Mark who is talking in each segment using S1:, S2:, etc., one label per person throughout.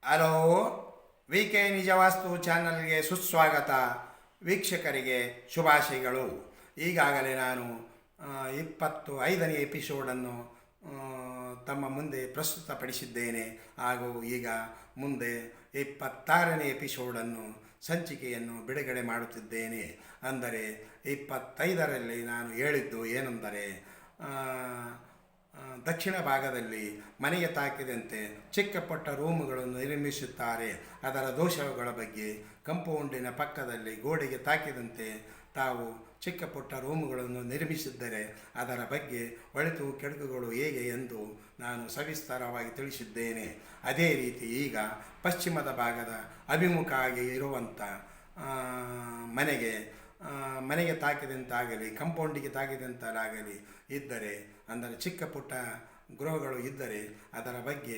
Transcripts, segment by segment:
S1: Hello, V K ನಿಜವಾಸ್ತು ಚಾನಲ್ಗೆ ಸುಸ್ವಾಗತ. ವೀಕ್ಷಕರಿಗೆ ಶುಭಾಶಯಗಳು. ಈಗಾಗಲೇ ನಾನು 25ನೇ ಎಪಿಸೋಡನ್ನು ತಮ್ಮ ಮುಂದೆ ಪ್ರಸ್ತುತಪಡಿಸಿದ್ದೇನೆ ಹಾಗೂ ಈಗ ಮುಂದೆ 26ನೇ ಎಪಿಸೋಡನ್ನು ಸಂಚಿಕೆಯನ್ನು ಬಿಡುಗಡೆ ಮಾಡುತ್ತಿದ್ದೇನೆ. ಅಂದರೆ 25ರಲ್ಲಿ ನಾನು ಹೇಳಿದ್ದು ಏನೆಂದರೆ, ದಕ್ಷಿಣ ಭಾಗದಲ್ಲಿ ಮನೆಗೆ ತಾಕಿದಂತೆ ಚಿಕ್ಕ ಪುಟ್ಟ ರೂಮುಗಳನ್ನು ನಿರ್ಮಿಸುತ್ತಾರೆ. ಅದರ ದೋಷಗಳ ಬಗ್ಗೆ, ಕಂಪೌಂಡಿನ ಪಕ್ಕದಲ್ಲಿ ಗೋಡೆಗೆ ತಾಕಿದಂತೆ ತಾವು ಚಿಕ್ಕ ಪುಟ್ಟ ರೂಮುಗಳನ್ನು ನಿರ್ಮಿಸಿದ್ದರೆ ಅದರ ಬಗ್ಗೆ ಒಳಿತು ಕೆಡುಕುಗಳು ಹೇಗೆ ಎಂದು ನಾನು ಸವಿಸ್ತಾರವಾಗಿ ತಿಳಿಸಿದ್ದೇನೆ. ಅದೇ ರೀತಿ ಈಗ ಪಶ್ಚಿಮದ ಭಾಗದ ಅಭಿಮುಖ ಆಗಿ ಇರುವಂಥ ಮನೆಗೆ ತಾಕಿದಂತಾಗಲಿ, ಕಂಪೌಂಡಿಗೆ ತಾಕಿದಂತಾಗಲಿ ಇದ್ದರೆ, ಅಂದರೆ ಚಿಕ್ಕ ಪುಟ್ಟ ಗೃಹಗಳು ಇದ್ದರೆ ಅದರ ಬಗ್ಗೆ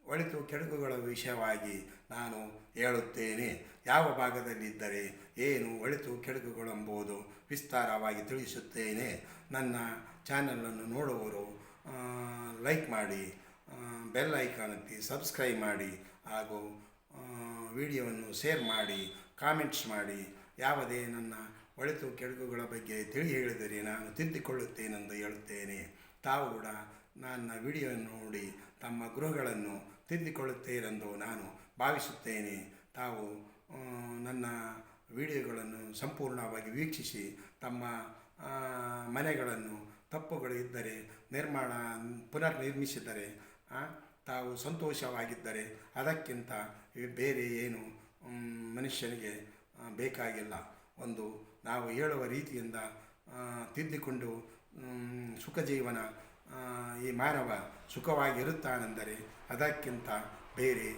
S1: ಒಳಿತು ಕೆಡುಕುಗಳ ವಿಷಯವಾಗಿ ನಾನು ಹೇಳುತ್ತೇನೆ. ಯಾವ ಭಾಗದಲ್ಲಿದ್ದರೆ ಏನು ಒಳಿತು ಕೆಡುಕುಗಳೆಂಬುದು ವಿಸ್ತಾರವಾಗಿ ತಿಳಿಸುತ್ತೇನೆ. ನನ್ನ ಚಾನಲನ್ನು ನೋಡುವವರು ಲೈಕ್ ಮಾಡಿ, ಬೆಲ್ ಐಕಾನ್ ಒತ್ತಿ ಸಬ್ಸ್ಕ್ರೈಬ್ ಮಾಡಿ ಹಾಗೂ ವಿಡಿಯೋವನ್ನು ಶೇರ್ ಮಾಡಿ, ಕಾಮೆಂಟ್ಸ್ ಮಾಡಿ. ಯಾವುದೇ ನನ್ನ ಒಳಿತು ಕೆಡುಕುಗಳ ಬಗ್ಗೆ ಹೇಳಿದರೆ ನಾನು ತಿದ್ದಿಕೊಳ್ಳುತ್ತೇನೆಂದು ಹೇಳುತ್ತೇನೆ. ತಾವು ಕೂಡ ನನ್ನ ವಿಡಿಯೋವನ್ನು ನೋಡಿ ತಮ್ಮ ಗೃಹಗಳನ್ನು ತಿದ್ದಿಕೊಳ್ಳುತ್ತೀರೆಂದು ನಾನು ಭಾವಿಸುತ್ತೇನೆ. ತಾವು ನನ್ನ ವಿಡಿಯೋಗಳನ್ನು ಸಂಪೂರ್ಣವಾಗಿ ವೀಕ್ಷಿಸಿ ತಮ್ಮ ಮನೆಗಳನ್ನು ತಪ್ಪುಗಳು ಇದ್ದರೆ ಪುನರ್ ನಿರ್ಮಿಸಿದರೆ ತಾವು ಸಂತೋಷವಾಗಿದ್ದರೆ ಅದಕ್ಕಿಂತ ಬೇರೆ ಏನು ಮನುಷ್ಯನಿಗೆ ಬೇಕಾಗಿಲ್ಲ. ಒಂದು ನಾವು ಹೇಳುವ ರೀತಿಯಿಂದ ತಿದ್ದಿಕೊಂಡು ಸುಖ ಜೀವನ ಈ ಮಾನವ ಸುಖವಾಗಿರುತ್ತಾನೆಂದರೆ ಅದಕ್ಕಿಂತ ಬೇರೆ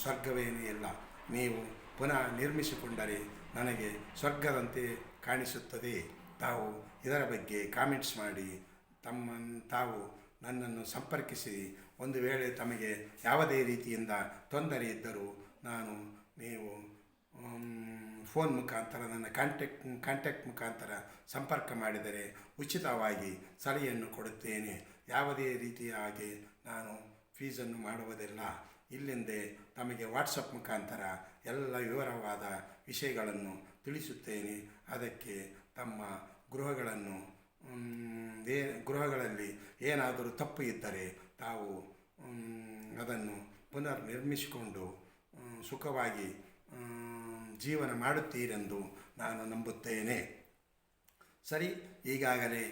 S1: ಸ್ವರ್ಗವೇನೂ ಇಲ್ಲ. ನೀವು ಪುನಃ ನಿರ್ಮಿಸಿಕೊಂಡರೆ ನನಗೆ ಸ್ವರ್ಗದಂತೆ ಕಾಣಿಸುತ್ತದೆ. ತಾವು ಇದರ ಬಗ್ಗೆ ಕಾಮೆಂಟ್ಸ್ ಮಾಡಿ ತಾವು ನನ್ನನ್ನು ಸಂಪರ್ಕಿಸಿ. ಒಂದು ವೇಳೆ ತಮಗೆ ಯಾವುದೇ ರೀತಿಯಿಂದ ತೊಂದರೆ ಇದ್ದರೂ ನೀವು ಫೋನ್ ಮುಖಾಂತರ ನನ್ನ ಕಾಂಟ್ಯಾಕ್ಟ್ ಮುಖಾಂತರ ಸಂಪರ್ಕ ಮಾಡಿದರೆ ಉಚಿತವಾಗಿ ಸಲಹೆಯನ್ನು ಕೊಡುತ್ತೇನೆ. ಯಾವುದೇ ರೀತಿಯಾಗಿ ನಾನು ಫೀಸನ್ನು ಮಾಡುವುದಿಲ್ಲ. ಇಲ್ಲಿಂದೇ ತಮಗೆ ವಾಟ್ಸಪ್ ಮುಖಾಂತರ ಎಲ್ಲ ವಿವರವಾದ ವಿಷಯಗಳನ್ನು ತಿಳಿಸುತ್ತೇನೆ. ಅದಕ್ಕೆ ತಮ್ಮ ಗೃಹಗಳಲ್ಲಿ ಏನಾದರೂ ತಪ್ಪು ಇದ್ದರೆ ತಾವು ಅದನ್ನು ಪುನರ್ ನಿರ್ಮಿಸಿಕೊಂಡು ಸುಖವಾಗಿ ಜೀವನ ಮಾಡುತ್ತೀರೆಂದು ನಾನು ನಂಬುತ್ತೇನೆ. ಸರಿ, ಈಗಾಗಲೇ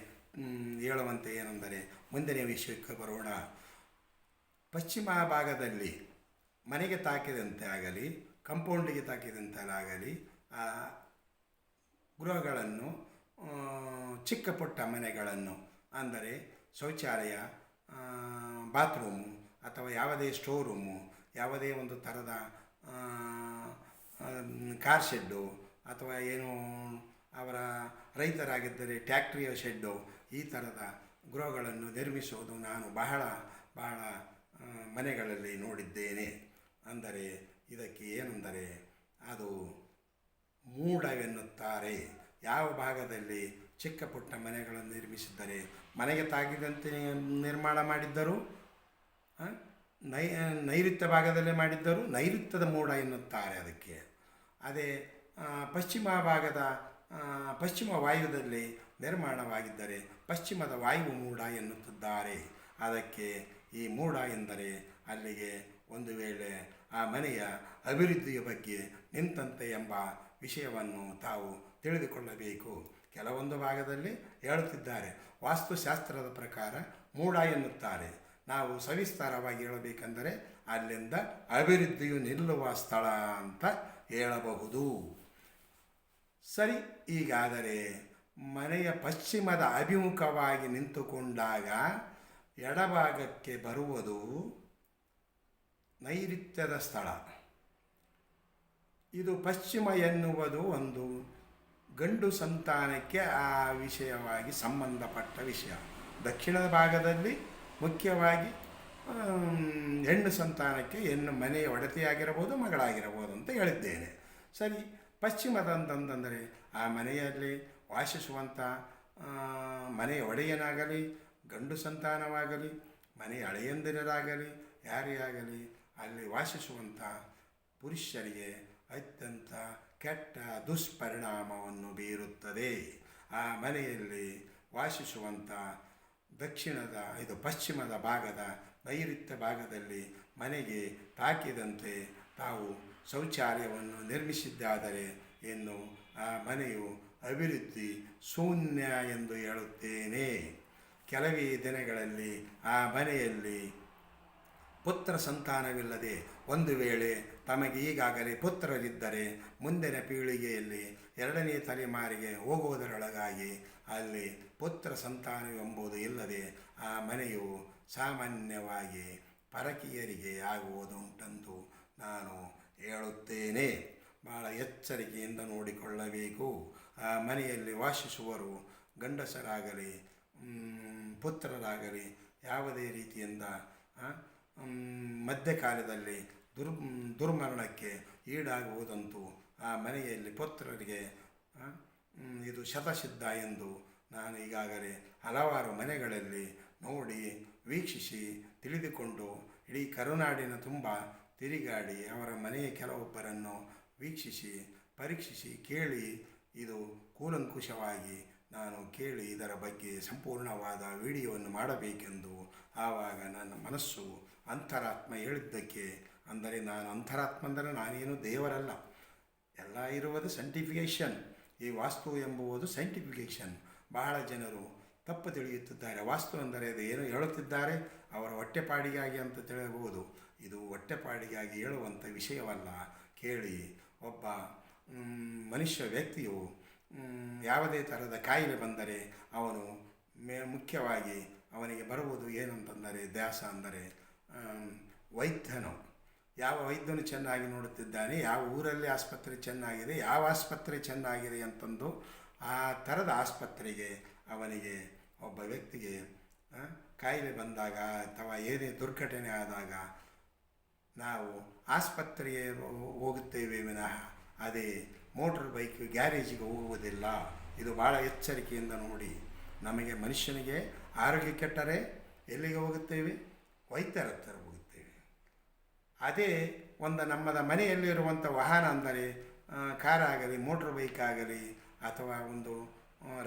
S1: ಹೇಳುವಂತೆ ಏನೆಂದರೆ ಮುಂದಿನ ವಿಷಯಕ್ಕೆ ಬರೋಣ. ಪಶ್ಚಿಮ ಭಾಗದಲ್ಲಿ ಮನೆಗೆ ತಾಕಿದಂತೆ ಆಗಲಿ, ಕಂಪೌಂಡಿಗೆ ತಾಕಿದಂತಾಗಲಿ ಗೃಹಗಳನ್ನು, ಚಿಕ್ಕ ಪುಟ್ಟ ಮನೆಗಳನ್ನು, ಅಂದರೆ ಶೌಚಾಲಯ, ಬಾತ್ರೂಮು ಅಥವಾ ಯಾವುದೇ ಸ್ಟೋರ್ ರೂಮು, ಯಾವುದೇ ಒಂದು ಥರದ ಕಾರ್ ಶೆಡ್ಡು ಅಥವಾ ಏನು ಅವರ ರೈತರಾಗಿದ್ದರೆ ಟ್ಯಾಕ್ಟ್ರಿಯ ಶೆಡ್ಡು, ಈ ಥರದ ಗೃಹಗಳನ್ನು ನಿರ್ಮಿಸುವುದು ನಾನು ಬಹಳ ಮನೆಗಳಲ್ಲಿ ನೋಡಿದ್ದೇನೆ. ಅಂದರೆ ಇದಕ್ಕೆ ಏನೆಂದರೆ ಅದು ಮೂಢವೆನ್ನುತ್ತಾರೆ. ಯಾವ ಭಾಗದಲ್ಲಿ ಚಿಕ್ಕ ಪುಟ್ಟ ಮನೆಗಳನ್ನು ನಿರ್ಮಿಸಿದ್ದರೆ ಮನೆಗೆ ತಾಗಿದಂತೆ ನಿರ್ಮಾಣ ಮಾಡಿದ್ದರು, ನೈಋತ್ಯ ಭಾಗದಲ್ಲೇ ಮಾಡಿದ್ದರು, ನೈಋತ್ಯದ ಮೂಢ ಎನ್ನುತ್ತಾರೆ ಅದಕ್ಕೆ. ಅದೇ ಪಶ್ಚಿಮ ವಾಯುದಲ್ಲಿ ನಿರ್ಮಾಣವಾಗಿದ್ದರೆ ಪಶ್ಚಿಮದ ವಾಯು ಮೂಢ ಎನ್ನುತ್ತಿದ್ದಾರೆ. ಅದಕ್ಕೆ ಈ ಮೂಢ ಎಂದರೆ ಅಲ್ಲಿಗೆ ಒಂದು ವೇಳೆ ಆ ಮನೆಯ ಅಭಿವೃದ್ಧಿಯ ಬಗ್ಗೆ ನಿಂತಂತೆ ಎಂಬ ವಿಷಯವನ್ನು ತಾವು ತಿಳಿದುಕೊಳ್ಳಬೇಕು. ಕೆಲವೊಂದು ಭಾಗದಲ್ಲಿ ಹೇಳುತ್ತಿದ್ದಾರೆ, ವಾಸ್ತುಶಾಸ್ತ್ರದ ಪ್ರಕಾರ ಮೂಢ ಎನ್ನುತ್ತಾರೆ. ನಾವು ಸವಿಸ್ತಾರವಾಗಿ ಹೇಳಬೇಕೆಂದರೆ ಅಲ್ಲಿಂದ ಅಭಿವೃದ್ಧಿಯು ನಿಲ್ಲುವ ಸ್ಥಳ ಅಂತ ಹೇಳಬಹುದು. ಸರಿ, ಈಗಾದರೆ ಮನೆಯ ಪಶ್ಚಿಮದ ಅಭಿಮುಖವಾಗಿ ನಿಂತುಕೊಂಡಾಗ ಎಡಭಾಗಕ್ಕೆ ಬರುವುದು ನೈಋತ್ಯದ ಸ್ಥಳ. ಇದು ಪಶ್ಚಿಮ ಎನ್ನುವುದು ಒಂದು ಗಂಡು ಸಂತಾನಕ್ಕೆ ಆ ವಿಷಯವಾಗಿ ಸಂಬಂಧಪಟ್ಟ ವಿಷಯ. ದಕ್ಷಿಣದ ಭಾಗದಲ್ಲಿ ಮುಖ್ಯವಾಗಿ ಹೆಣ್ಣು ಸಂತಾನಕ್ಕೆ ಮನೆಯ ಒಡತಿಯಾಗಿರಬಹುದು, ಮಗಳಾಗಿರಬಹುದು ಅಂತ ಹೇಳಿದ್ದೇನೆ. ಸರಿ, ಪಶ್ಚಿಮದಂತಂದರೆ ಆ ಮನೆಯಲ್ಲಿ ವಾಸಿಸುವಂಥ ಮನೆಯ ಒಡೆಯನಾಗಲಿ, ಗಂಡು ಸಂತಾನವಾಗಲಿ, ಮನೆಯ ಹಳೆಯಂದಿರರಾಗಲಿ, ಯಾರೇ ಆಗಲಿ ಅಲ್ಲಿ ವಾಸಿಸುವಂಥ ಪುರುಷರಿಗೆ ಅತ್ಯಂತ ಕೆಟ್ಟ ದುಷ್ಪರಿಣಾಮವನ್ನು ಬೀರುತ್ತದೆ. ಆ ಮನೆಯಲ್ಲಿ ವಾಸಿಸುವಂಥ ಪಶ್ಚಿಮದ ಭಾಗದ ನೈಋತ್ಯ ಭಾಗದಲ್ಲಿ ಮನೆಗೆ ತಾಕಿದಂತೆ ತಾವು ಶೌಚಾಲಯವನ್ನು ನಿರ್ಮಿಸಿದ್ದಾದರೆ ಇನ್ನು ಆ ಮನೆಯು ಅಭಿವೃದ್ಧಿ ಶೂನ್ಯ ಎಂದು ಹೇಳುತ್ತೇನೆ. ಕೆಲವೇ ದಿನಗಳಲ್ಲಿ ಆ ಮನೆಯಲ್ಲಿ ಪುತ್ರ ಸಂತಾನವಿಲ್ಲದೆ ಒಂದು ವೇಳೆ ತಮಗೆ ಈಗಾಗಲೇ ಪುತ್ರರಿದ್ದರೆ ಮುಂದಿನ ಪೀಳಿಗೆಯಲ್ಲಿ 2ನೇ ತಲೆಮಾರಿಗೆ ಹೋಗುವುದರೊಳಗಾಗಿ ಅಲ್ಲಿ ಪುತ್ರ ಸಂತಾನವೆಂಬುದು ಇಲ್ಲದೆ ಆ ಮನೆಯು ಸಾಮಾನ್ಯವಾಗಿ ಪರಕೀಯರಿಗೆ ಆಗುವುದುಂಟೆಂದು ನಾನು ಹೇಳುತ್ತೇನೆ. ಭಾಳ ಎಚ್ಚರಿಕೆಯಿಂದ ನೋಡಿಕೊಳ್ಳಬೇಕು. ಆ ಮನೆಯಲ್ಲಿ ವಾಸಿಸುವರು ಗಂಡಸರಾಗಲಿ ಪುತ್ರರಾಗಲಿ ಯಾವುದೇ ರೀತಿಯಿಂದ ಮಧ್ಯಕಾಲದಲ್ಲಿ ದುರ್ಮರಣಕ್ಕೆ ಈಡಾಗುವುದಂತೂ ಆ ಮನೆಯಲ್ಲಿ ಪುತ್ರರಿಗೆ ಇದು ಶತಸಿದ್ಧ ಎಂದು ನಾನು ಈಗಾಗಲೇ ಹಲವಾರು ಮನೆಗಳಲ್ಲಿ ನೋಡಿ ವೀಕ್ಷಿಸಿ ತಿಳಿದುಕೊಂಡು ಇಡೀ ಕರುನಾಡಿನ ತುಂಬ ತಿರುಗಾಡಿ ಅವರ ಮನೆಯ ಕೆಲವೊಬ್ಬರನ್ನು ವೀಕ್ಷಿಸಿ ಪರೀಕ್ಷಿಸಿ ಕೇಳಿ ಇದು ಕೂಲಂಕುಷವಾಗಿ ನಾನು ಕೇಳಿ ಇದರ ಬಗ್ಗೆ ಸಂಪೂರ್ಣವಾದ ವಿಡಿಯೋವನ್ನು ಮಾಡಬೇಕೆಂದು ಆವಾಗ ನನ್ನ ಮನಸ್ಸು ಅಂತರಾತ್ಮ ಹೇಳಿದ್ದಕ್ಕೆ, ಅಂದರೆ ನಾನು ಅಂತರಾತ್ಮ ಅಂದರೆ ನಾನೇನು ದೇವರಲ್ಲ, ಎಲ್ಲ ಇರುವುದು ಸೈಂಟಿಫಿಕೇಷನ್. ಈ ವಾಸ್ತು ಎಂಬುವುದು ಸೈಂಟಿಫಿಕೇಷನ್. ಬಹಳ ಜನರು ತಪ್ಪು ತಿಳಿಯುತ್ತಿದ್ದಾರೆ. ವಾಸ್ತು ಅಂದರೆ ಅದು ಏನು ಹೇಳುತ್ತಿದ್ದಾರೆ ಅವರ ಹೊಟ್ಟೆಪಾಡಿಗಾಗಿ ಅಂತ ತಿಳಿಯಬಹುದು. ಇದು ಹೊಟ್ಟೆಪಾಡಿಗಾಗಿ ಹೇಳುವಂಥ ವಿಷಯವಲ್ಲ. ಕೇಳಿ, ಒಬ್ಬ ಮನುಷ್ಯ ವ್ಯಕ್ತಿಯು ಯಾವುದೇ ಥರದ ಕಾಯಿಲೆ ಬಂದರೆ ಅವನು ಮುಖ್ಯವಾಗಿ ಅವನಿಗೆ ಬರುವುದು ಏನಂತಂದರೆ ದ್ಯಾಸ ಅಂದರೆ ವೈದ್ಯನು. ಯಾವ ವೈದ್ಯನು ಚೆನ್ನಾಗಿ ನೋಡುತ್ತಿದ್ದಾನೆ, ಯಾವ ಊರಲ್ಲಿ ಆಸ್ಪತ್ರೆ ಚೆನ್ನಾಗಿದೆ, ಯಾವ ಆಸ್ಪತ್ರೆ ಚೆನ್ನಾಗಿದೆ ಅಂತಂದು ಆ ಥರದ ಆಸ್ಪತ್ರೆಗೆ ಅವನಿಗೆ ಒಬ್ಬ ವ್ಯಕ್ತಿಗೆ ಕಾಯಿಲೆ ಬಂದಾಗ ಅಥವಾ ಏನೇ ದುರ್ಘಟನೆ ಆದಾಗ ನಾವು ಆಸ್ಪತ್ರೆಗೆ ಹೋಗುತ್ತೇವೆ ವಿನಃ ಅದೇ ಮೋಟ್ರ್ ಬೈಕ್ ಗ್ಯಾರೇಜಿಗೆ ಹೋಗುವುದಿಲ್ಲ. ಇದು ಭಾಳ ಎಚ್ಚರಿಕೆಯಿಂದ ನೋಡಿ. ನಮಗೆ ಮನುಷ್ಯನಿಗೆ ಆರೋಗ್ಯ ಕೆಟ್ಟರೆ ಎಲ್ಲಿಗೆ ಹೋಗುತ್ತೇವೆ? ವೈದ್ಯರ ಹತ್ತಿರ ಹೋಗುತ್ತೇವೆ. ಅದೇ ಒಂದು ನಮ್ಮದ ಮನೆಯಲ್ಲಿರುವಂಥ ವಾಹನ ಅಂದರೆ ಕಾರಾಗಲಿ ಮೋಟ್ರ್ ಬೈಕ್ ಆಗಲಿ ಅಥವಾ ಒಂದು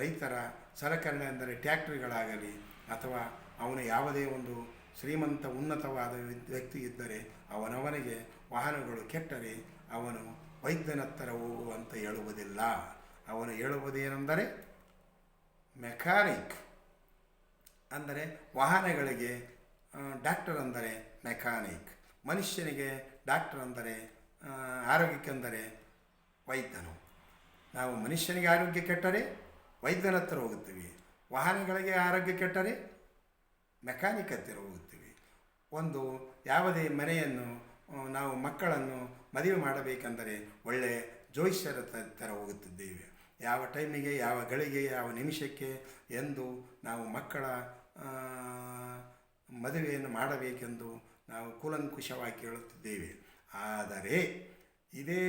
S1: ರೈತರ ಸಲಕರಣೆ ಅಂದರೆ ಟ್ಯಾಕ್ಟ್ರಿಗಳಾಗಲಿ ಅಥವಾ ಅವನು ಯಾವುದೇ ಒಂದು ಶ್ರೀಮಂತ ಉನ್ನತವಾದ ವ್ಯಕ್ತಿ ಇದ್ದರೆ ಅವನವನಿಗೆ ವಾಹನಗಳು ಕೆಟ್ಟರೆ ಅವನು ವೈದ್ಯನ ಹತ್ತಿರ ಹೋಗುವಂತ ಹೇಳುವುದಿಲ್ಲ. ಅವನು ಹೇಳುವುದೇನೆಂದರೆ ಮೆಕ್ಯಾನಿಕ್ ಅಂದರೆ ವಾಹನಗಳಿಗೆ ಡಾಕ್ಟರ್ ಅಂದರೆ ಮೆಕ್ಯಾನಿಕ್, ಮನುಷ್ಯನಿಗೆ ಡಾಕ್ಟರ್ ಅಂದರೆ ಆರೋಗ್ಯಕ್ಕೆಂದರೆ ವೈದ್ಯನು. ನಾವು ಮನುಷ್ಯನಿಗೆ ಆರೋಗ್ಯ ಕೆಟ್ಟರೆ ವೈದ್ಯನ ಹತ್ತಿರ ಹೋಗುತ್ತೀವಿ, ವಾಹನಗಳಿಗೆ ಆರೋಗ್ಯ ಕೆಟ್ಟರೆ ಮೆಕ್ಯಾನಿಕ್ ಹತ್ತಿರ ಹೋಗುತ್ತೀವಿ. ಒಂದು ಯಾವುದೇ ಮನೆಯನ್ನು ನಾವು ಮಕ್ಕಳನ್ನು ಮದುವೆ ಮಾಡಬೇಕೆಂದರೆ ಒಳ್ಳೆಯ ಜ್ಯೋತಿಷ್ಯರ ಹತ್ತಿರ ಹೋಗುತ್ತಿದ್ದೇವೆ. ಯಾವ ಟೈಮಿಗೆ, ಯಾವ ಗಳಿಗೆ, ಯಾವ ನಿಮಿಷಕ್ಕೆ ಎಂದು ನಾವು ಮಕ್ಕಳ ಮದುವೆಯನ್ನು ಮಾಡಬೇಕೆಂದು ನಾವು ಕೂಲಂಕುಷವಾಗಿ ಕೇಳುತ್ತಿದ್ದೇವೆ. ಆದರೆ ಇದೇ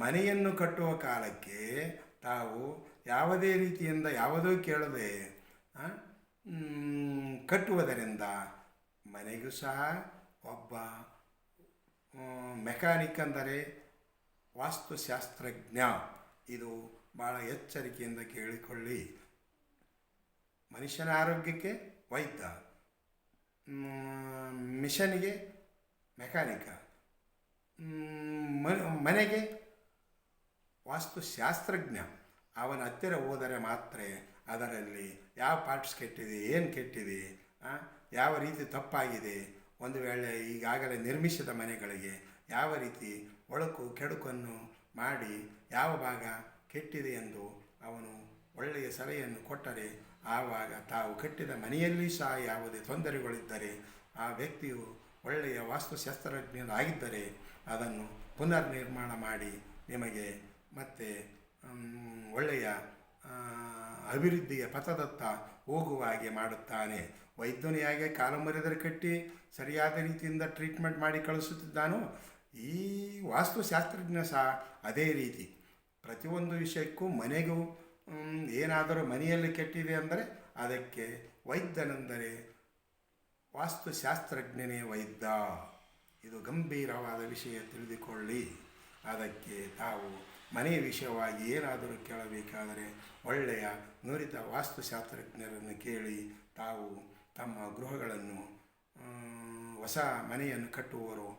S1: ಮನೆಯನ್ನು ಕಟ್ಟುವ ಕಾಲಕ್ಕೆ ತಾವು ಯಾವುದೇ ರೀತಿಯಿಂದ ಯಾವುದೂ ಕೇಳದೆ ಕಟ್ಟುವುದರಿಂದ ಮನೆಗೂ ಸಹ ಒಬ್ಬ ಮೆಕ್ಯಾನಿಕ್ ಅಂದರೆ ವಾಸ್ತುಶಾಸ್ತ್ರಜ್ಞ. ಇದು ಭಾಳ ಎಚ್ಚರಿಕೆಯಿಂದ ಕೇಳಿಕೊಳ್ಳಿ. ಮನುಷ್ಯನ ಆರೋಗ್ಯಕ್ಕೆ ವೈದ್ಯ, ಮಿಷನಿಗೆ ಮೆಕ್ಯಾನಿಕ, ಮನೆಗೆ ವಾಸ್ತುಶಾಸ್ತ್ರಜ್ಞ. ಅವನ ಹತ್ತಿರ ಹೋದರೆ ಮಾತ್ರ ಅದರಲ್ಲಿ ಯಾವ ಪಾರ್ಟ್ಸ್ ಕೆಟ್ಟಿದೆ, ಏನು ಕೆಟ್ಟಿದೆ, ಯಾವ ರೀತಿ ತಪ್ಪಾಗಿದೆ, ಒಂದು ವೇಳೆ ಈಗಾಗಲೇ ನಿರ್ಮಿಸಿದ ಮನೆಗಳಿಗೆ ಯಾವ ರೀತಿ ಒಳಕು ಕೆಡುಕನ್ನು ಮಾಡಿ ಯಾವ ಭಾಗ ಕೆಟ್ಟಿದೆ ಎಂದು ಅವನು ಒಳ್ಳೆಯ ಸಲಹೆಯನ್ನು ಕೊಟ್ಟರೆ ಆವಾಗ ತಾವು ಕಟ್ಟಿದ ಮನೆಯಲ್ಲಿ ಸಹ ಯಾವುದೇ ತೊಂದರೆಗಳಿದ್ದರೆ ಆ ವ್ಯಕ್ತಿಯು ಒಳ್ಳೆಯ ವಾಸ್ತುಶಾಸ್ತ್ರಜ್ಞರಾಗಿದ್ದರೆ ಅದನ್ನು ಪುನರ್ ನಿರ್ಮಾಣ ಮಾಡಿ ನಿಮಗೆ ಮತ್ತೆ ಒಳ್ಳೆಯ ಅಭಿವೃದ್ಧಿಯ ಪಥದತ್ತ ಹೋಗುವ ಹಾಗೆ ಮಾಡುತ್ತಾನೆ. ವೈದ್ಯನು ಹೇಗೆ ಕಾಲು ಮರೆದರೆ ಕಟ್ಟಿ ಸರಿಯಾದ ರೀತಿಯಿಂದ ಟ್ರೀಟ್ಮೆಂಟ್ ಮಾಡಿ ಕಳಿಸುತ್ತಿದ್ದಾನೋ ಈ ವಾಸ್ತುಶಾಸ್ತ್ರಜ್ಞ ಸಹ ಅದೇ ರೀತಿ ಪ್ರತಿಯೊಂದು ವಿಷಯಕ್ಕೂ ಮನೆಗೂ ಏನಾದರೂ ಮನೆಯಲ್ಲಿ ಕೆಟ್ಟಿದೆ ಅಂದರೆ ಅದಕ್ಕೆ ವೈದ್ಯನೆಂದರೆ ವಾಸ್ತುಶಾಸ್ತ್ರಜ್ಞನೇ ವೈದ್ಯ ಇದು ಗಂಭೀರವಾದ ವಿಷಯ, ತಿಳಿದುಕೊಳ್ಳಿ. ಅದಕ್ಕೆ ತಾವು ಮನೆಯ ವಿಷಯವಾಗಿ ಏನಾದರೂ ಕೇಳಬೇಕಾದರೆ ಒಳ್ಳೆಯ ನುರಿತ ವಾಸ್ತುಶಾಸ್ತ್ರಜ್ಞರನ್ನು ಕೇಳಿ ತಾವು ತಮ್ಮ ಗೃಹಗಳನ್ನು ಹೊಸ ಮನೆಯನ್ನು ಕಟ್ಟುವವರು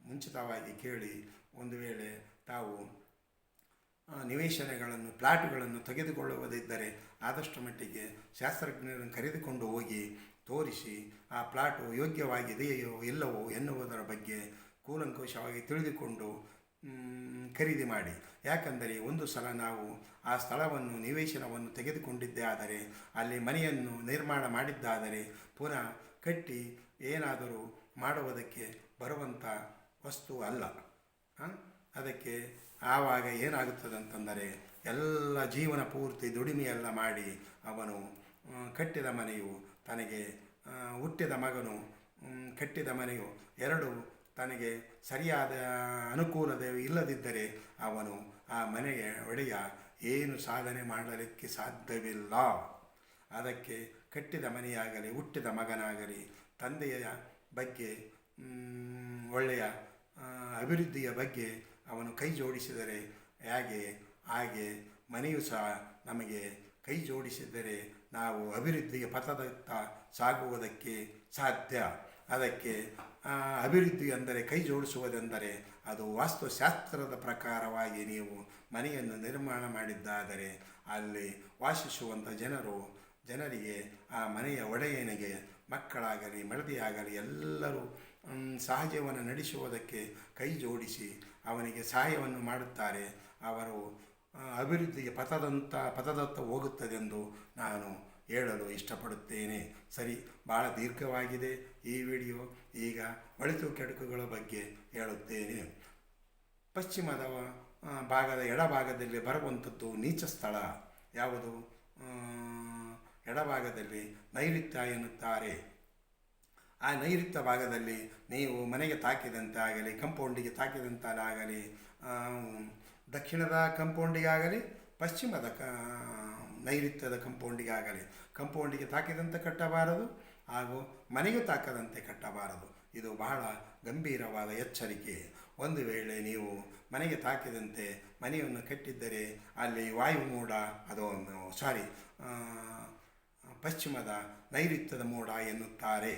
S1: ಮುಂಚಿತವಾಗಿ ಕೇಳಿ, ಒಂದು ವೇಳೆ ತಾವು ನಿವೇಶನಗಳನ್ನು ಪ್ಲಾಟುಗಳನ್ನು ತೆಗೆದುಕೊಳ್ಳುವುದಿದ್ದರೆ ಆದಷ್ಟು ಮಟ್ಟಿಗೆ ಶಾಸ್ತ್ರಜ್ಞರನ್ನು ಕರೆದುಕೊಂಡು ಹೋಗಿ ತೋರಿಸಿ ಆ ಪ್ಲಾಟು ಯೋಗ್ಯವಾಗಿದೆಯೋ ಇಲ್ಲವೋ ಎನ್ನುವುದರ ಬಗ್ಗೆ ಕೂಲಂಕುಷವಾಗಿ ತಿಳಿದುಕೊಂಡು ಖರೀದಿ ಮಾಡಿ. ಯಾಕಂದರೆ ಒಂದು ಸಲ ನಾವು ಆ ಸ್ಥಳವನ್ನು ನಿವೇಶನವನ್ನು ತೆಗೆದುಕೊಂಡಿದ್ದೇ ಆದರೆ ಅಲ್ಲಿ ಮನೆಯನ್ನು ನಿರ್ಮಾಣ ಮಾಡಿದ್ದಾದರೆ ಪುನಃ ಕಟ್ಟಿ ಏನಾದರೂ ಮಾಡುವುದಕ್ಕೆ ಬರುವಂಥ ವಸ್ತು ಅಲ್ಲ. ಅದಕ್ಕೆ ಆವಾಗ ಏನಾಗುತ್ತದೆ ಅಂತಂದರೆ ಎಲ್ಲ ಜೀವನ ಪೂರ್ತಿ ದುಡಿಮೆಯೆಲ್ಲ ಮಾಡಿ ಅವನು ಕಟ್ಟಿದ ಮನೆಯು ತನಗೆ ಹುಟ್ಟಿದ ಮಗನು ಕಟ್ಟಿದ ಮನೆಯು ಎರಡು ತನಗೆ ಸರಿಯಾದ ಅನುಕೂಲತೆ ಇಲ್ಲದಿದ್ದರೆ ಅವನು ಆ ಮನೆಯ ಒಡೆಯ ಏನು ಸಾಧನೆ ಮಾಡಲಿಕ್ಕೆ ಸಾಧ್ಯವಿಲ್ಲ. ಅದಕ್ಕೆ ಕಟ್ಟಿದ ಮನೆಯಾಗಲಿ ಹುಟ್ಟಿದ ಮಗನಾಗಲಿ ತಂದೆಯ ಬಗ್ಗೆ ಒಳ್ಳೆಯ ಅಭಿವೃದ್ಧಿಯ ಬಗ್ಗೆ ಅವನು ಕೈ ಜೋಡಿಸಿದರೆ ಹಾಗೆ ಮನೆಯು ಸಹ ನಮಗೆ ಕೈ ಜೋಡಿಸಿದರೆ ನಾವು ಅಭಿವೃದ್ಧಿಯ ಪಥದತ್ತ ಸಾಗುವುದಕ್ಕೆ ಸಾಧ್ಯ. ಅದಕ್ಕೆ ಅಭಿವೃದ್ಧಿ ಅಂದರೆ ಕೈ ಜೋಡಿಸುವುದೆಂದರೆ ಅದು ವಾಸ್ತುಶಾಸ್ತ್ರದ ಪ್ರಕಾರವಾಗಿ ನೀವು ಮನೆಯನ್ನು ನಿರ್ಮಾಣ ಮಾಡಿದ್ದಾದರೆ ಅಲ್ಲಿ ವಾಸಿಸುವಂಥ ಜನರಿಗೆ ಆ ಮನೆಯ ಒಡೆಯನಿಗೆ ಮಕ್ಕಳಾಗಲಿ ಮಡದಿಯಾಗಲಿ ಎಲ್ಲರೂ ಸಹಜವನ್ನು ನಡೆಸುವುದಕ್ಕೆ ಕೈ ಜೋಡಿಸಿ ಅವನಿಗೆ ಸಹಾಯವನ್ನು ಮಾಡುತ್ತಾರೆ. ಅವರು ಅಭಿವೃದ್ಧಿಯ ಪಥದತ್ತ ಹೋಗುತ್ತದೆಂದು ನಾನು ಹೇಳಲು ಇಷ್ಟಪಡುತ್ತೇನೆ. ಸರಿ, ಭಾಳ ದೀರ್ಘವಾಗಿದೆ ಈ ವಿಡಿಯೋ. ಈಗ ಒಳಿತು ಕೆಡುಕುಗಳ ಬಗ್ಗೆ ಹೇಳುತ್ತೇನೆ. ಪಶ್ಚಿಮದ ಭಾಗದ ಎಡಭಾಗದಲ್ಲಿ ಬರುವಂಥದ್ದು ನೀಚ ಸ್ಥಳ ಯಾವುದು? ಎಡಭಾಗದಲ್ಲಿ ನೈಋತ್ಯ ಎನ್ನುತ್ತಾರೆ. ಆ ನೈಋತ್ಯ ಭಾಗದಲ್ಲಿ ನೀವು ಮನೆಗೆ ತಾಕಿದಂತಾಗಲಿ, ಕಂಪೌಂಡಿಗೆ ತಾಕಿದಂತಾಗಲಿ, ದಕ್ಷಿಣದ ಕಂಪೌಂಡಿಗಾಗಲಿ ಪಶ್ಚಿಮದ ನೈಋತ್ಯದ ಕಂಪೌಂಡಿಗೆ ತಾಕಿದಂತೆ ಕಟ್ಟಬಾರದು, ಹಾಗೂ ಮನೆಗೂ ತಾಕದಂತೆ ಕಟ್ಟಬಾರದು. ಇದು ಬಹಳ ಗಂಭೀರವಾದ ಎಚ್ಚರಿಕೆ. ಒಂದು ವೇಳೆ ನೀವು ಮನೆಗೆ ತಾಕಿದಂತೆ ಮನೆಯನ್ನು ಕಟ್ಟಿದ್ದರೆ ಅಲ್ಲಿ ವಾಯುಮೋಡ ಪಶ್ಚಿಮದ ನೈಋತ್ಯದ ಮೋಡ ಎನ್ನುತ್ತಾರೆ.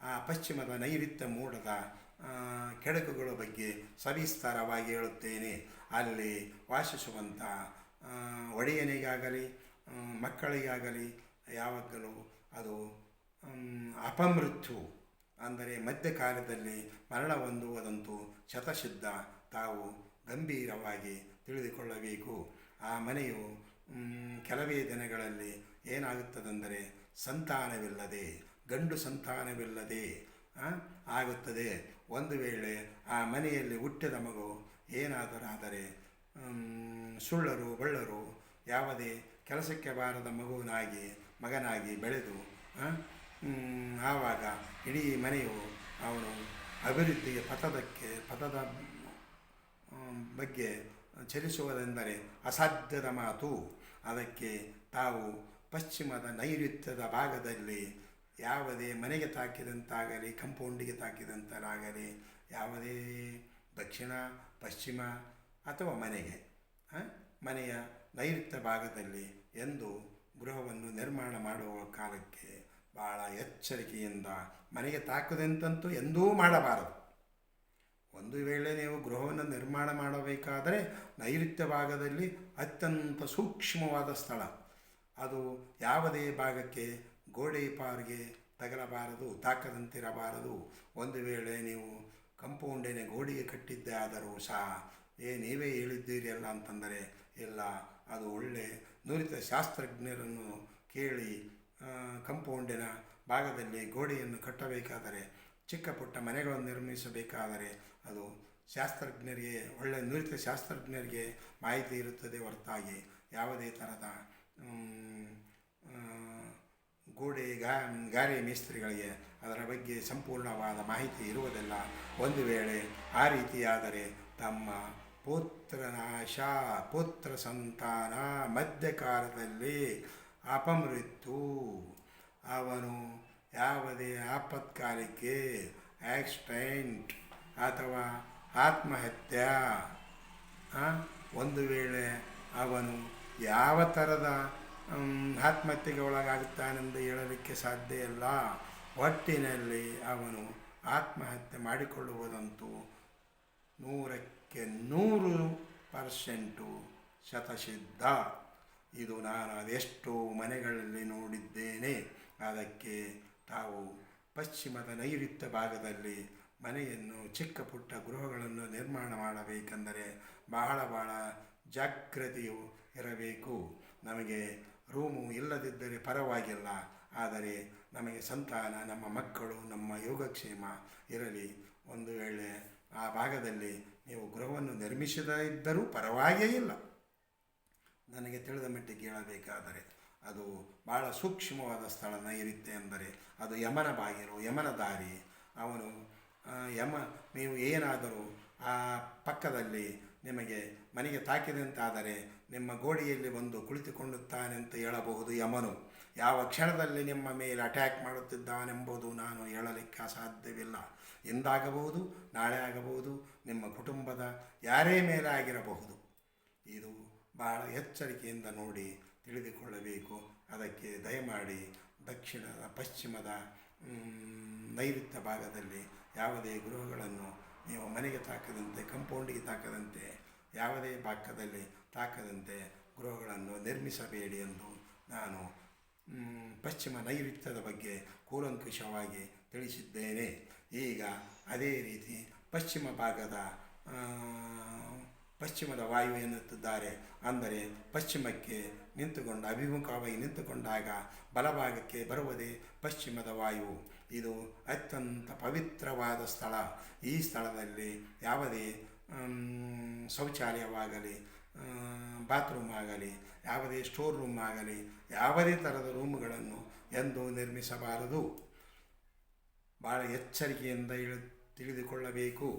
S1: ಆ ಪಶ್ಚಿಮದ ನೈಋತ್ಯ ಮೋಡದ ಕೆಡಕುಗಳ ಬಗ್ಗೆ ಸವಿಸ್ತಾರವಾಗಿ ಹೇಳುತ್ತೇನೆ. ಅಲ್ಲಿ ವಾಸಿಸುವಂಥ ಒಡೆಯನಿಗಾಗಲಿ ಮಕ್ಕಳಿಗಾಗಲಿ ಯಾವಾಗಲೂ ಅದು ಅಪಮೃತ್ಯು ಅಂದರೆ ಮಧ್ಯಕಾಲದಲ್ಲಿ ಮರಣ ಹೊಂದುವುದಂತೂ ಶತಸಿದ್ಧ. ತಾವು ಗಂಭೀರವಾಗಿ ತಿಳಿದುಕೊಳ್ಳಬೇಕು. ಆ ಮನೆಯು ಕೆಲವೇ ದಿನಗಳಲ್ಲಿ ಏನಾಗುತ್ತದೆಂದರೆ ಗಂಡು ಸಂತಾನವಿಲ್ಲದೆ ಆಗುತ್ತದೆ. ಒಂದು ವೇಳೆ ಆ ಮನೆಯಲ್ಲಿ ಹುಟ್ಟಿದ ಮಗು ಏನಾದರಾದರೆ ಸುಳ್ಳರು ಬಳ್ಳರು ಯಾವುದೇ ಕೆಲಸಕ್ಕೆ ಬಾರದ ಮಗನಾಗಿ ಬೆಳೆದು ಆವಾಗ ಇಡೀ ಮನೆಯು ಅವನು ಅಭಿವೃದ್ಧಿಯ ಪಥದ ಬಗ್ಗೆ ಚಲಿಸುವುದೆಂದರೆ ಅಸಾಧ್ಯದ ಮಾತು. ಅದಕ್ಕೆ ತಾವು ಪಶ್ಚಿಮದ ನೈಋತ್ಯದ ಭಾಗದಲ್ಲಿ ಯಾವುದೇ ಮನೆಗೆ ತಾಕಿದಂತಾಗಲಿ ಕಂಪೌಂಡಿಗೆ ತಾಕಿದಂತಾಗಲಿ ಯಾವುದೇ ದಕ್ಷಿಣ ಪಶ್ಚಿಮ ಅಥವಾ ಮನೆಯ ನೈಋತ್ಯ ಭಾಗದಲ್ಲಿ ಎಂದು ಗೃಹವನ್ನು ನಿರ್ಮಾಣ ಮಾಡುವ ಕಾಲಕ್ಕೆ ಭಾಳ ಎಚ್ಚರಿಕೆಯಿಂದ ಮನೆಗೆ ತಾಕದಂತಂತೂ ಎಂದೂ ಮಾಡಬಾರದು. ಒಂದು ವೇಳೆ ನೀವು ಗೃಹವನ್ನು ನಿರ್ಮಾಣ ಮಾಡಬೇಕಾದರೆ ನೈಋತ್ಯ ಭಾಗದಲ್ಲಿ ಅತ್ಯಂತ ಸೂಕ್ಷ್ಮವಾದ ಸ್ಥಳ, ಅದು ಯಾವುದೇ ಭಾಗಕ್ಕೆ ಗೋಡೆ ಪಾರಿಗೆ ತಗಲಬಾರದು, ತಾಕದಂತಿರಬಾರದು. ಒಂದು ವೇಳೆ ನೀವು ಕಂಪೌಂಡಿನ ಗೋಡೆಗೆ ಕಟ್ಟಿದ್ದೇ ಆದರೂ ಸಹ ನೀವೇ ಹೇಳಿದ್ದೀರಿ ಅಲ್ಲ ಅಂತಂದರೆ ಇಲ್ಲ, ಅದು ಒಳ್ಳೆ ನುರಿತ ಶಾಸ್ತ್ರಜ್ಞರನ್ನು ಕೇಳಿ ಕಂಪೌಂಡಿನ ಭಾಗದಲ್ಲಿ ಗೋಡೆಯನ್ನು ಕಟ್ಟಬೇಕಾದರೆ, ಚಿಕ್ಕ ಪುಟ್ಟ ಮನೆಗಳನ್ನು ನಿರ್ಮಿಸಬೇಕಾದರೆ ಅದು ಶಾಸ್ತ್ರಜ್ಞರಿಗೆ ಒಳ್ಳೆ ನುರಿತ ಶಾಸ್ತ್ರಜ್ಞರಿಗೆ ಮಾಹಿತಿ ಇರುತ್ತದೆ ಹೊರತಾಗಿ ಯಾವುದೇ ಥರದ ಗಾರೆ ಮೇಸ್ತ್ರಿಗಳಿಗೆ ಅದರ ಬಗ್ಗೆ ಸಂಪೂರ್ಣವಾದ ಮಾಹಿತಿ ಇರುವುದಿಲ್ಲ. ಒಂದು ವೇಳೆ ಆ ರೀತಿಯಾದರೆ ತಮ್ಮ ಪುತ್ರ ಸಂತಾನ ಮಧ್ಯಕಾಲದಲ್ಲಿ ಅಪಮೃತ್ಯು, ಅವನು ಯಾವುದೇ ಆಪತ್ಕಾಲಕ್ಕೆ ಆಕ್ಸಿಡೆಂಟ್ ಅಥವಾ ಆತ್ಮಹತ್ಯೆ. ಒಂದು ವೇಳೆ ಅವನು ಯಾವ ಥರದ ಆತ್ಮಹತ್ಯೆಗೆ ಒಳಗಾಗುತ್ತಾನೆಂದು ಹೇಳಲಿಕ್ಕೆ ಸಾಧ್ಯ ಇಲ್ಲ. ಒಟ್ಟಿನಲ್ಲಿ ಅವನು ಆತ್ಮಹತ್ಯೆ ಮಾಡಿಕೊಳ್ಳುವುದಂತೂ 100% ಶತಸಿದ್ಧ. ಇದು ನಾನು ಅದೆಷ್ಟೋ ಮನೆಗಳಲ್ಲಿ ನೋಡಿದ್ದೇನೆ. ಅದಕ್ಕೆ ತಾವು ಪಶ್ಚಿಮದ ನೈಋತ್ಯ ಭಾಗದಲ್ಲಿ ಮನೆಯನ್ನು ಚಿಕ್ಕ ಪುಟ್ಟ ಗೃಹಗಳನ್ನು ನಿರ್ಮಾಣ ಮಾಡಬೇಕೆಂದರೆ ಬಹಳ ಜಾಗ್ರತೆಯು ಇರಬೇಕು. ನಮಗೆ ರೂಮು ಇಲ್ಲದಿದ್ದರೆ ಪರವಾಗಿಲ್ಲ, ಆದರೆ ನಮಗೆ ಸಂತಾನ, ನಮ್ಮ ಮಕ್ಕಳು, ನಮ್ಮ ಯೋಗಕ್ಷೇಮ ಇರಲಿ. ಒಂದು ವೇಳೆ ಆ ಭಾಗದಲ್ಲಿ ನೀವು ಗೃಹವನ್ನು ನಿರ್ಮಿಸದೇ ಇದ್ದರೂ ಪರವಾಗಿಯೇ ಇಲ್ಲ. ನನಗೆ ತಿಳಿದ ಮಟ್ಟಿಗೆ ಹೇಳಬೇಕಾದರೆ ಅದು ಭಾಳ ಸೂಕ್ಷ್ಮವಾದ ಸ್ಥಳ. ನೈಋತ್ಯ ಎಂದರೆ ಅದು ಯಮನ ಬಾಗಿಲು, ಯಮನ ದಾರಿ. ಅವನು ನೀವು ಏನಾದರೂ ಆ ಪಕ್ಕದಲ್ಲಿ ನಿಮಗೆ ಮನೆಗೆ ತಾಕಿದಂತಾದರೆ ನಿಮ್ಮ ಗೋಡೆಯಲ್ಲಿ ಬಂದು ಕುಳಿತುಕೊಳ್ಳುತ್ತಾನೆ ಅಂತ ಹೇಳಬಹುದು ಯಮನು. ಯಾವ ಕ್ಷಣದಲ್ಲಿ ನಿಮ್ಮ ಮೇಲೆ ಅಟ್ಯಾಕ್ ಮಾಡುತ್ತಿದ್ದಾನೆಂಬುದು ನಾನು ಹೇಳಲಿಕ್ಕೆ ಸಾಧ್ಯವಿಲ್ಲ. ಎಂದಾಗಬಹುದು, ನಾಳೆ ಆಗಬಹುದು, ನಿಮ್ಮ ಕುಟುಂಬದ ಯಾರೇ ಮೇಲೆ ಆಗಿರಬಹುದು. ಇದು ಬಹಳ ಎಚ್ಚರಿಕೆಯಿಂದ ನೋಡಿ ತಿಳಿದುಕೊಳ್ಳಬೇಕು. ಅದಕ್ಕೆ ದಯಮಾಡಿ ದಕ್ಷಿಣದ, ಪಶ್ಚಿಮದ, ನೈಋತ್ಯ ಭಾಗದಲ್ಲಿ ಯಾವುದೇ ಗೃಹಗಳನ್ನು ನೀವು ಮನೆಗೆ ತಾಕದಂತೆ, ಕಂಪೌಂಡಿಗೆ ತಾಕದಂತೆ, ಯಾವುದೇ ಭಾಗದಲ್ಲಿ ತಾಕದಂತೆ ಗೃಹಗಳನ್ನು ನಿರ್ಮಿಸಬೇಡಿ ಎಂದು ನಾನು ಪಶ್ಚಿಮ ನೈಋತ್ಯದ ಬಗ್ಗೆ ಕೂಲಂಕುಷವಾಗಿ ತಿಳಿಸಿದ್ದೇನೆ. ಈಗ ಅದೇ ರೀತಿ ಪಶ್ಚಿಮ ಭಾಗದ ಪಶ್ಚಿಮದ ವಾಯು ಎನ್ನುತ್ತಿದ್ದಾರೆ. ಅಂದರೆ ಪಶ್ಚಿಮಕ್ಕೆ ನಿಂತುಕೊಂಡು ಅಭಿಮುಖವಾಗಿ ನಿಂತುಕೊಂಡಾಗ ಬಲಭಾಗಕ್ಕೆ ಬರುವುದೇ ಪಶ್ಚಿಮದ ವಾಯು. ಇದು ಅತ್ಯಂತ ಪವಿತ್ರವಾದ ಸ್ಥಳ. ಈ ಸ್ಥಳದಲ್ಲಿ ಯಾವುದೇ ಶೌಚಾಲಯವಾಗಲಿ, ಬಾತ್ರೂಮ್ ಆಗಲಿ, ಯಾವುದೇ ಸ್ಟೋರ್ ರೂಮ್ ಆಗಲಿ, ಯಾವುದೇ ಥರದ ರೂಮ್ಗಳನ್ನು ಎಂದೂ ನಿರ್ಮಿಸಬಾರದು. ಭಾಳ ಎಚ್ಚರಿಕೆಯಿಂದ ತಿಳಿದುಕೊಳ್ಳಬೇಕು.